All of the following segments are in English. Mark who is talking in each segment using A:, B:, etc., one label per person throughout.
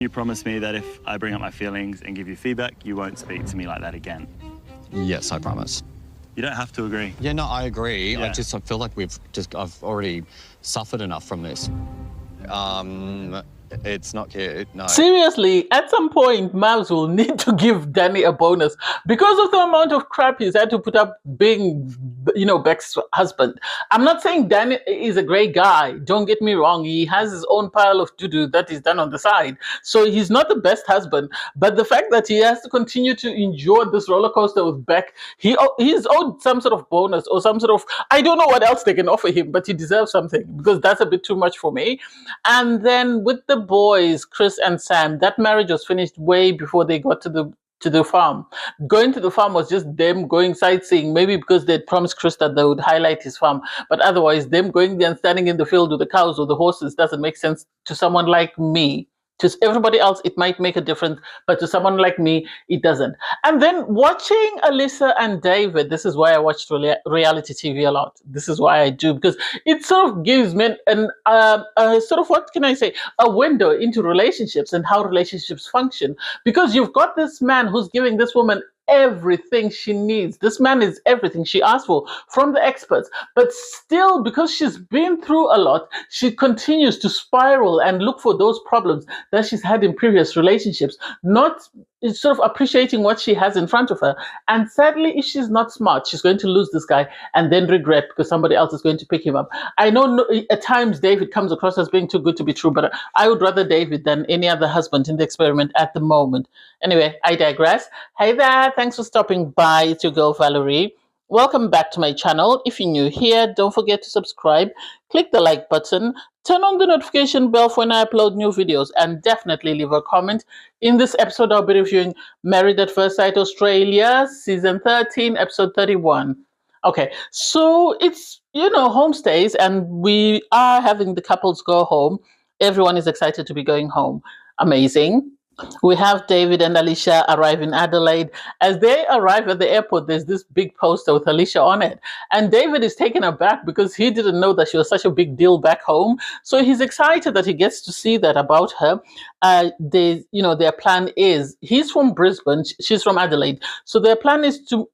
A: You promise me that if I bring up my feelings and give you feedback, you won't speak to me like that again.
B: Yes, I promise.
A: You don't have to agree.
B: Yeah, no, I agree.
A: Yeah.
B: I feel like I've already suffered enough from this. It's not cute, no.
C: Seriously, at some point, MAFS will need to give Danny a bonus because of the amount of crap he's had to put up being, Beck's husband. I'm not saying Danny is a great guy. Don't get me wrong. He has his own pile of doo-doo that he's done on the side. So he's not the best husband. But the fact that he has to continue to endure this roller coaster with Beck, he's owed some sort of bonus or some sort of, I don't know what else they can offer him, but he deserves something because that's a bit too much for me. And then with the boys, Chris and Sam, that marriage was finished way before they got to the farm. Going to the farm was just them going sightseeing, maybe because they'd promised Chris that they would highlight his farm. But otherwise, them going there and standing in the field with the cows or the horses doesn't make sense to someone like me. To everybody else, it might make a difference, but to someone like me, it doesn't. And then watching Alissa and David, this is why I watched reality TV a lot. This is why I do, because it sort of gives men what can I say, a window into relationships and how relationships function. Because you've got this man who's giving this woman everything she needs. This man is everything she asked for from the experts. But still, because she's been through a lot, she continues to spiral and look for those problems that she's had in previous relationships, not sort of appreciating what she has in front of her. And sadly, if she's not smart, she's going to lose this guy and then regret because somebody else is going to pick him up. I know at times David comes across as being too good to be true, but I would rather David than any other husband in the experiment at the moment. Anyway, I digress. Hey there, thanks for stopping by. It's your girl Valerie. Welcome back to my channel. If you're new here, don't forget to subscribe, click the like button, turn on the notification bell for when I upload new videos, and definitely leave a comment. In this episode, I'll be reviewing Married at First Sight Australia, Season 13, Episode 31. Okay, so it's, homestays, and we are having the couples go home. Everyone is excited to be going home. Amazing. We have David and Alissa arrive in Adelaide. As they arrive at the airport, there's this big poster with Alissa on it. And David is taken aback because he didn't know that she was such a big deal back home. So he's excited that he gets to see that about her. Their plan is, he's from Brisbane, she's from Adelaide. So their plan is to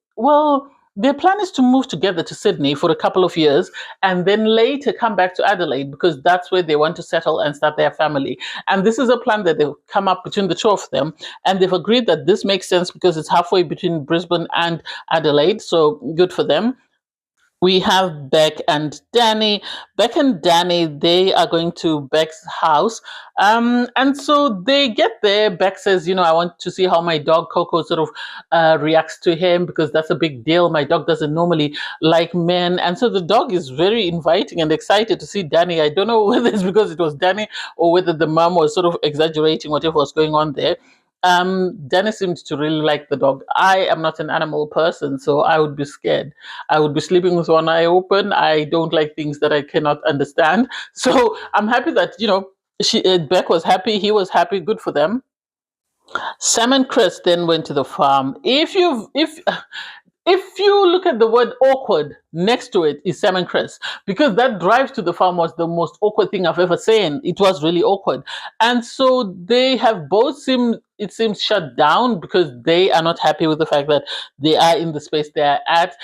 C: move together to Sydney for a couple of years and then later come back to Adelaide because that's where they want to settle and start their family. And this is a plan that they've come up between the two of them. And they've agreed that this makes sense because it's halfway between Brisbane and Adelaide. So good for them. We have Beck and Danny. Beck and Danny, they are going to Beck's house. And so they get there. Beck says, I want to see how my dog Coco sort of reacts to him because that's a big deal. My dog doesn't normally like men. And so the dog is very inviting and excited to see Danny. I don't know whether it's because it was Danny or whether the mom was sort of exaggerating whatever was going on there. Danny seemed to really like the dog. I am not an animal person, so I would be scared. I would be sleeping with one eye open. I don't like things that I cannot understand. So I'm happy that, Beck was happy. He was happy. Good for them. Sam and Chris then went to the farm. If you look at the word awkward, next to it is Sam and Chris, because that drive to the farm was the most awkward thing I've ever seen. It was really awkward. And so they have both it seems shut down because they are not happy with the fact that they are in the space they are at.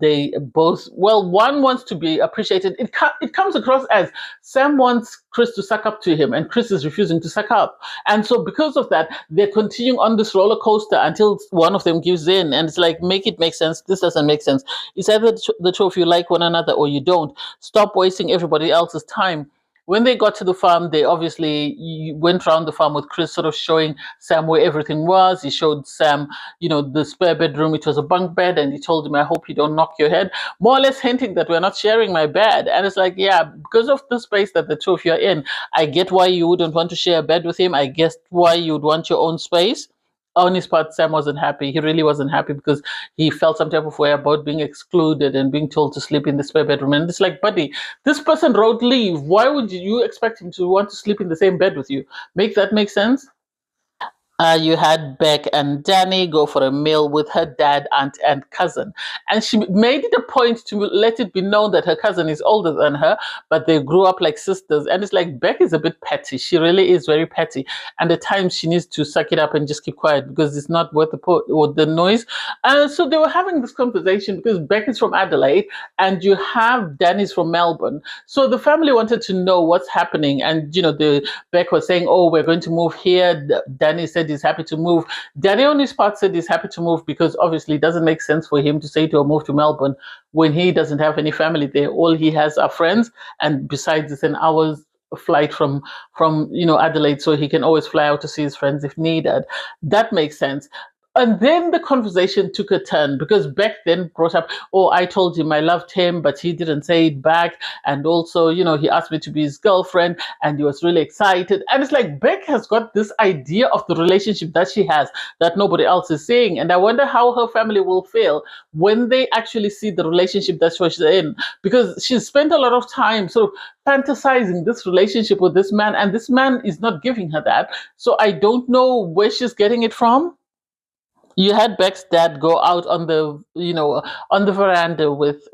C: They both, one wants to be appreciated. It comes across as Sam wants Chris to suck up to him and Chris is refusing to suck up. And so because of that, they're continuing on this roller coaster until one of them gives in. And it's like, make it make sense. This doesn't make sense. It's either the two of you like one another or you don't. Stop wasting everybody else's time. When they got to the farm, they obviously went around the farm with Chris sort of showing Sam where everything was. He showed Sam, the spare bedroom. It was a bunk bed. And he told him, I hope you don't knock your head. More or less hinting that we're not sharing my bed. And it's like, yeah, because of the space that the two of you are in, I get why you wouldn't want to share a bed with him. I guess why you'd want your own space. On his part, Sam wasn't happy. He really wasn't happy because he felt some type of way about being excluded and being told to sleep in the spare bedroom. And it's like, buddy, this person wrote leave. Why would you expect him to want to sleep in the same bed with you? Make that make sense? You had Beck and Danny go for a meal with her dad, aunt, and cousin. And she made it a point to let it be known that her cousin is older than her, but they grew up like sisters. And it's like Beck is a bit petty. She really is very petty. And at times she needs to suck it up and just keep quiet because it's not worth the noise. So they were having this conversation because Beck is from Adelaide and you have Danny's from Melbourne. So the family wanted to know what's happening. And, the Beck was saying, oh, we're going to move here. Danny said he's happy to move. Danny on his part said he's happy to move because obviously it doesn't make sense for him to say to her move to Melbourne when he doesn't have any family there. All he has are friends, and besides, it's an hour's flight from Adelaide, so he can always fly out to see his friends if needed. That makes sense. And then the conversation took a turn because Beck then brought up, oh, I told him I loved him, but he didn't say it back. And also, he asked me to be his girlfriend and he was really excited. And it's like Beck has got this idea of the relationship that she has that nobody else is seeing. And I wonder how her family will feel when they actually see the relationship that she's in, because she's spent a lot of time sort of fantasizing this relationship with this man, and this man is not giving her that. So I don't know where she's getting it from. You had Beck's dad go out on the veranda with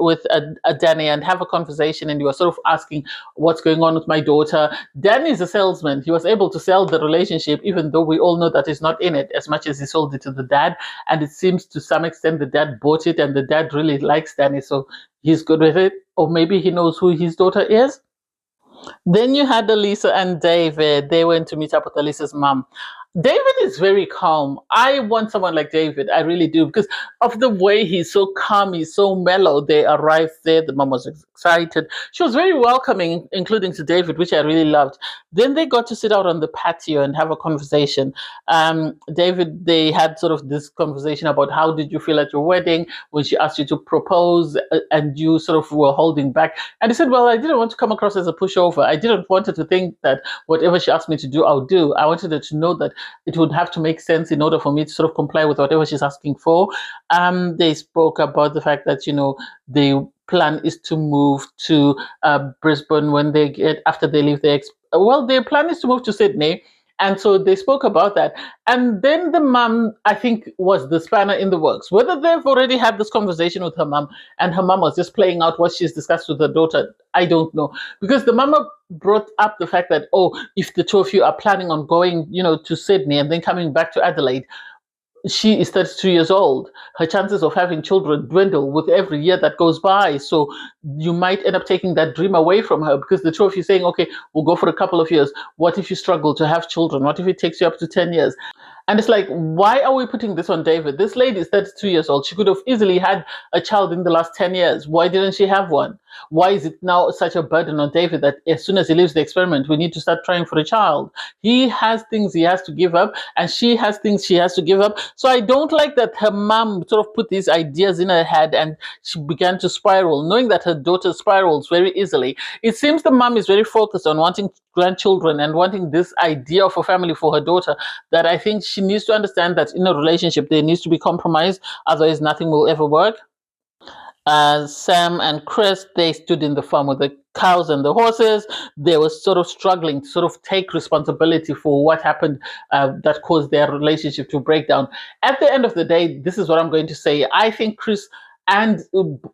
C: Danny and have a conversation, and you were sort of asking what's going on with my daughter. Danny is a salesman. He was able to sell the relationship, even though we all know that he's not in it as much as he sold it to the dad. And it seems to some extent the dad bought it, and the dad really likes Danny, so he's good with it. Or maybe he knows who his daughter is. Then you had Alissa and David. They went to meet up with Alissa's mom. David is very calm. I want someone like David. I really do, because of the way he's so calm, he's so mellow. They arrived there. The mom was excited. She was very welcoming, including to David, which I really loved. Then they got to sit out on the patio and have a conversation. David, they had sort of this conversation about how did you feel at your wedding when she asked you to propose, and you sort of were holding back. And he said, well, I didn't want to come across as a pushover. I didn't want her to think that whatever she asked me to do, I'll do. I wanted her to know that it would have to make sense in order for me to sort of comply with whatever she's asking for. They spoke about the fact that, the plan is to move to Brisbane when they get, after they leave their plan is to move to Sydney. And so they spoke about that. And then the mum, I think, was the spanner in the works. Whether they've already had this conversation with her mum and her mum was just playing out what she's discussed with her daughter, I don't know. Because the mama brought up the fact that, oh, if the two of you are planning on going, to Sydney and then coming back to Adelaide, she is 32 years old. Her chances of having children dwindle with every year that goes by. So you might end up taking that dream away from her, because the two of you saying, okay, we'll go for a couple of years. What if you struggle to have children? What if it takes you up to 10 years? And it's like, why are we putting this on David? This lady is 32 years old. She could have easily had a child in the last 10 years. Why didn't she have one? Why is it now such a burden on David that as soon as he leaves the experiment, we need to start trying for a child? He has things he has to give up, and she has things she has to give up. So I don't like that her mom sort of put these ideas in her head and she began to spiral, knowing that her daughter spirals very easily. It seems the mom is very focused on wanting grandchildren and wanting this idea of a family for her daughter, that I think she needs to understand that in a relationship there needs to be compromise, otherwise nothing will ever work. Sam and Chris, they stood in the farm with the cows and the horses. They were sort of struggling to sort of take responsibility for what happened that caused their relationship to break down. At the end of the day, this is what I'm going to say. I think Chris and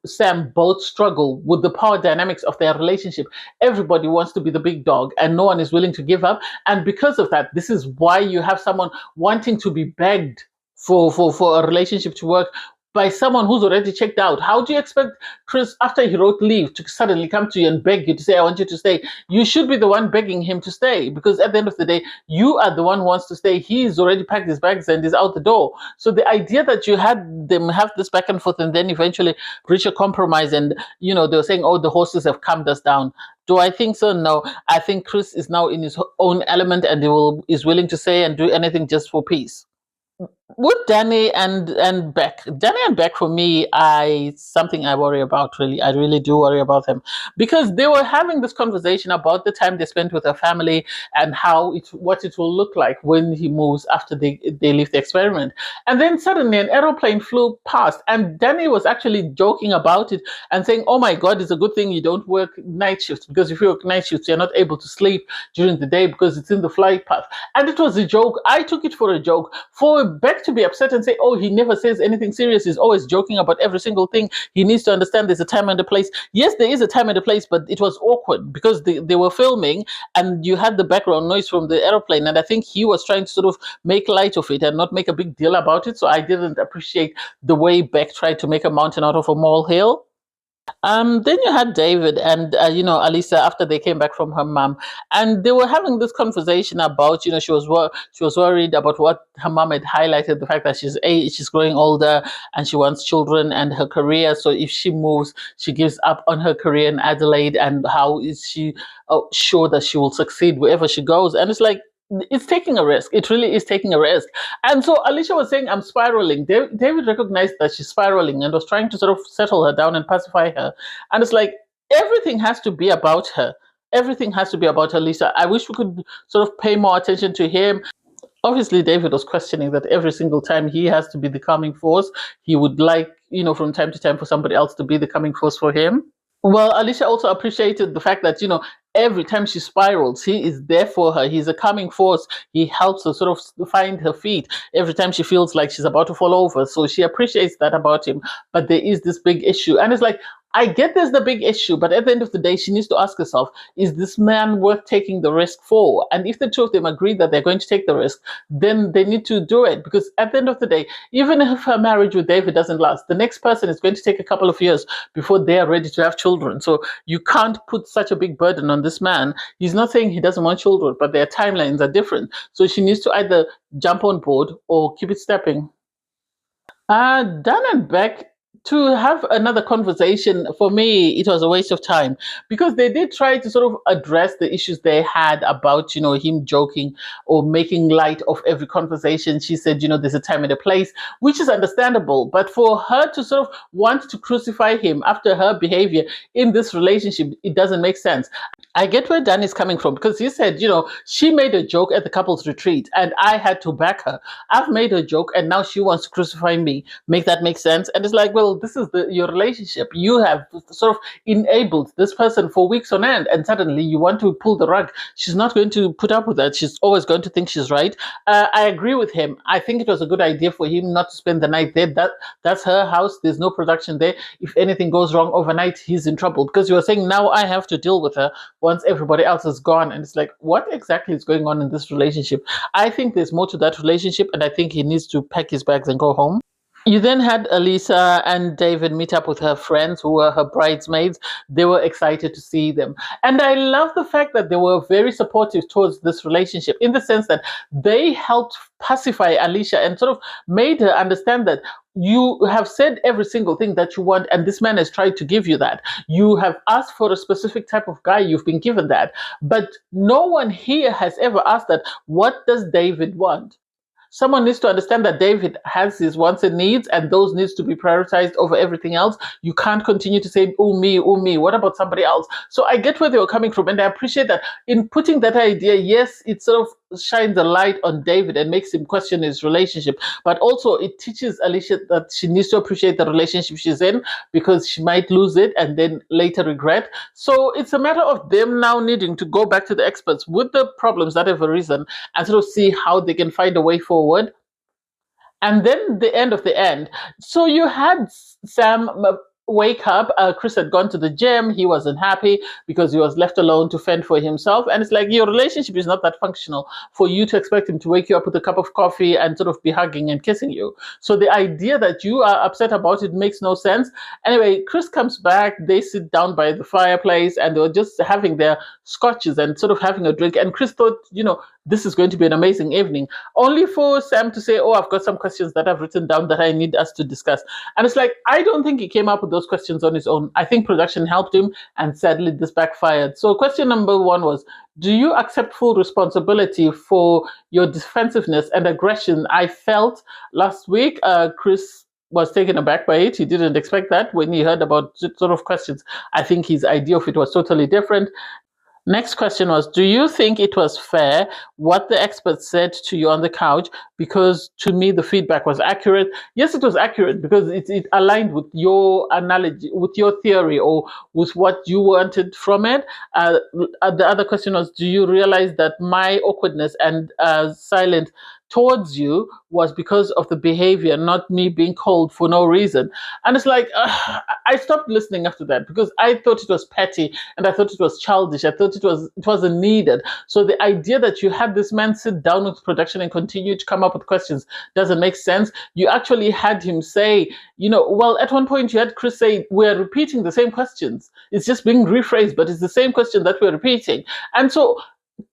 C: Sam both struggle with the power dynamics of their relationship. Everybody wants to be the big dog and no one is willing to give up. And because of that, this is why you have someone wanting to be begged for a relationship to work by someone who's already checked out. How do you expect Chris, after he wrote leave, to suddenly come to you and beg you to say, I want you to stay? You should be the one begging him to stay, because at the end of the day, you are the one who wants to stay. He's already packed his bags and is out the door. So the idea that you had them have this back and forth and then eventually reach a compromise, and they were saying, oh, the horses have calmed us down. Do I think so? No. I think Chris is now in his own element and is willing to say and do anything just for peace. with Danny and Beck, Danny and Beck for me, I something I worry about really. I really do worry about them because they were having this conversation about the time they spent with their family and how what it will look like when he moves after they leave the experiment. And then suddenly an aeroplane flew past, and Danny was actually joking about it and saying, "Oh my God, it's a good thing you don't work night shifts because if you work night shifts, you're not able to sleep during the day because it's in the flight path." And it was a joke. I took it for a joke. For Beck to be upset and say, "Oh, he never says anything serious. He's always joking about every single thing. He needs to understand there's a time and a place." Yes, there is a time and a place, but it was awkward because they were filming and you had the background noise from the aeroplane. And I think he was trying to sort of make light of it and not make a big deal about it. So I didn't appreciate the way Beck tried to make a mountain out of a molehill. Then you had David and Alissa after they came back from her mom, and they were having this conversation about she was worried about what her mom had highlighted, the fact that she's growing older and she wants children and her career. So if she moves, she gives up on her career in Adelaide, and how is she sure that she will succeed wherever she goes? And it's like it's taking a risk. It really is taking a risk. And so Alicia was saying, "I'm spiraling." David recognized that she's spiraling and was trying to sort of settle her down and pacify her. And it's like everything has to be about her. Everything has to be about Alicia. I wish we could sort of pay more attention to him. Obviously, David was questioning that every single time he has to be the calming force. He would like, from time to time for somebody else to be the calming force for him. Well, Alicia also appreciated the fact that, every time she spirals, he is there for her. He's a calming force. He helps her sort of find her feet every time she feels like she's about to fall over. So she appreciates that about him. But there is this big issue. And it's like, I get there's the big issue, but at the end of the day, she needs to ask herself, is this man worth taking the risk for? And if the two of them agree that they're going to take the risk, then they need to do it. Because at the end of the day, even if her marriage with David doesn't last, the next person is going to take a couple of years before they are ready to have children. So you can't put such a big burden on this man. He's not saying he doesn't want children, but their timelines are different. So she needs to either jump on board or keep it stepping. Dan and Beck, to have another conversation, for me, it was a waste of time because they did try to sort of address the issues they had about, him joking or making light of every conversation. She said, there's a time and a place, which is understandable. But for her to sort of want to crucify him after her behavior in this relationship, it doesn't make sense. I get where Dan is coming from because he said, she made a joke at the couples retreat and I had to back her. I've made a joke and now she wants to crucify me. Make that make sense? And it's like, well, this is your relationship. You have sort of enabled this person for weeks on end, and suddenly you want to pull the rug. She's not going to put up with that. She's always going to think she's right. I agree with him. I think it was a good idea for him not to spend the night there. That's her house. There's no production there. If anything goes wrong overnight, he's in trouble because you were saying now I have to deal with her once everybody else is gone. And it's like, what exactly is going on in this relationship? I think there's more to that relationship, and I think he needs to pack his bags and go home. You then had Alissa and David meet up with her friends who were her bridesmaids. They were excited to see them. And I love the fact that they were very supportive towards this relationship in the sense that they helped pacify Alicia and sort of made her understand that you have said every single thing that you want, and this man has tried to give you that. You have asked for a specific type of guy, you've been given that. But no one here has ever asked that, what does David want? Someone needs to understand that David has his wants and needs, and those needs to be prioritized over everything else. You can't continue to say, oh, me, oh, me. What about somebody else? So I get where they were coming from, and I appreciate that in putting that idea, yes, it sort of shines a light on David and makes him question his relationship, but also it teaches Alicia that she needs to appreciate the relationship she's in because she might lose it and then later regret. So it's a matter of them now needing to go back to the experts with the problems that have arisen and sort of see how they can find a way forward. And then the end of the end. So you had Sam wake up. Chris had gone to the gym. He wasn't happy because he was left alone to fend for himself. And it's like your relationship is not that functional for you to expect him to wake you up with a cup of coffee and sort of be hugging and kissing you. So the idea that you are upset about it makes no sense. Anyway, Chris comes back. They sit down by the fireplace and they were just having their scotches and sort of having a drink. And Chris thought, this is going to be an amazing evening. Only for Sam to say, oh, I've got some questions that I've written down that I need us to discuss. And it's like, I don't think he came up with those questions on his own. I think production helped him, and sadly this backfired. So question number 1 was, do you accept full responsibility for your defensiveness and aggression I felt last week? Chris was taken aback by it. He didn't expect that when he heard about sort of questions. I think his idea of it was totally different. Next question was, do you think it was fair what the experts said to you on the couch? Because to me, the feedback was accurate. Yes, it was accurate because it aligned with your analogy, with your theory, or with what you wanted from it. The other question was, do you realize that my awkwardness and silence towards you was because of the behavior, not me being cold for no reason? And it's like, I stopped listening after that because I thought it was petty and I thought it was childish. I thought it wasn't needed. So the idea that you had this man sit down with production and continue to come up with questions doesn't make sense. You actually had him say, well, at one point you had Chris say, we're repeating the same questions. It's just being rephrased, but it's the same question that we're repeating. And so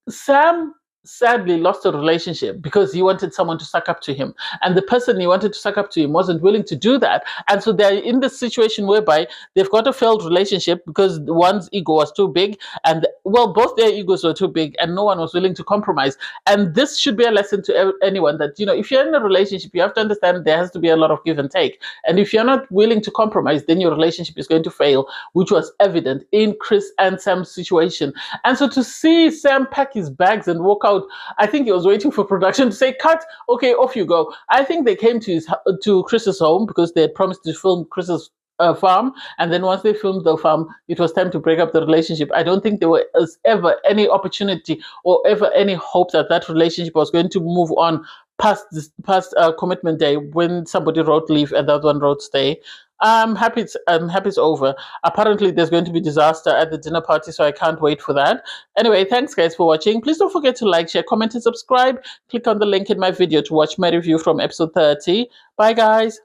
C: Sam sadly lost a relationship because he wanted someone to suck up to him, and the person he wanted to suck up to him wasn't willing to do that. And so they're in this situation whereby they've got a failed relationship because one's ego was too big, and well, both their egos were too big, and no one was willing to compromise. And this should be a lesson to anyone that, if you're in a relationship, you have to understand there has to be a lot of give and take. And if you're not willing to compromise, then your relationship is going to fail, which was evident in Chris and Sam's situation. And so to see Sam pack his bags and walk out, I think he was waiting for production to say, cut, okay, off you go. I think they came to Chris's home because they had promised to film Chris's farm, and then once they filmed the farm, it was time to break up the relationship. I don't think there was ever any opportunity or ever any hope that that relationship was going to move on past commitment day when somebody wrote leave and the other one wrote stay. I'm happy it's over. Apparently there's going to be disaster at the dinner party, so I can't wait for that. Anyway, thanks guys for watching. Please don't forget to like, share, comment, and subscribe. Click on the link in my video to watch my review from episode 30. Bye guys.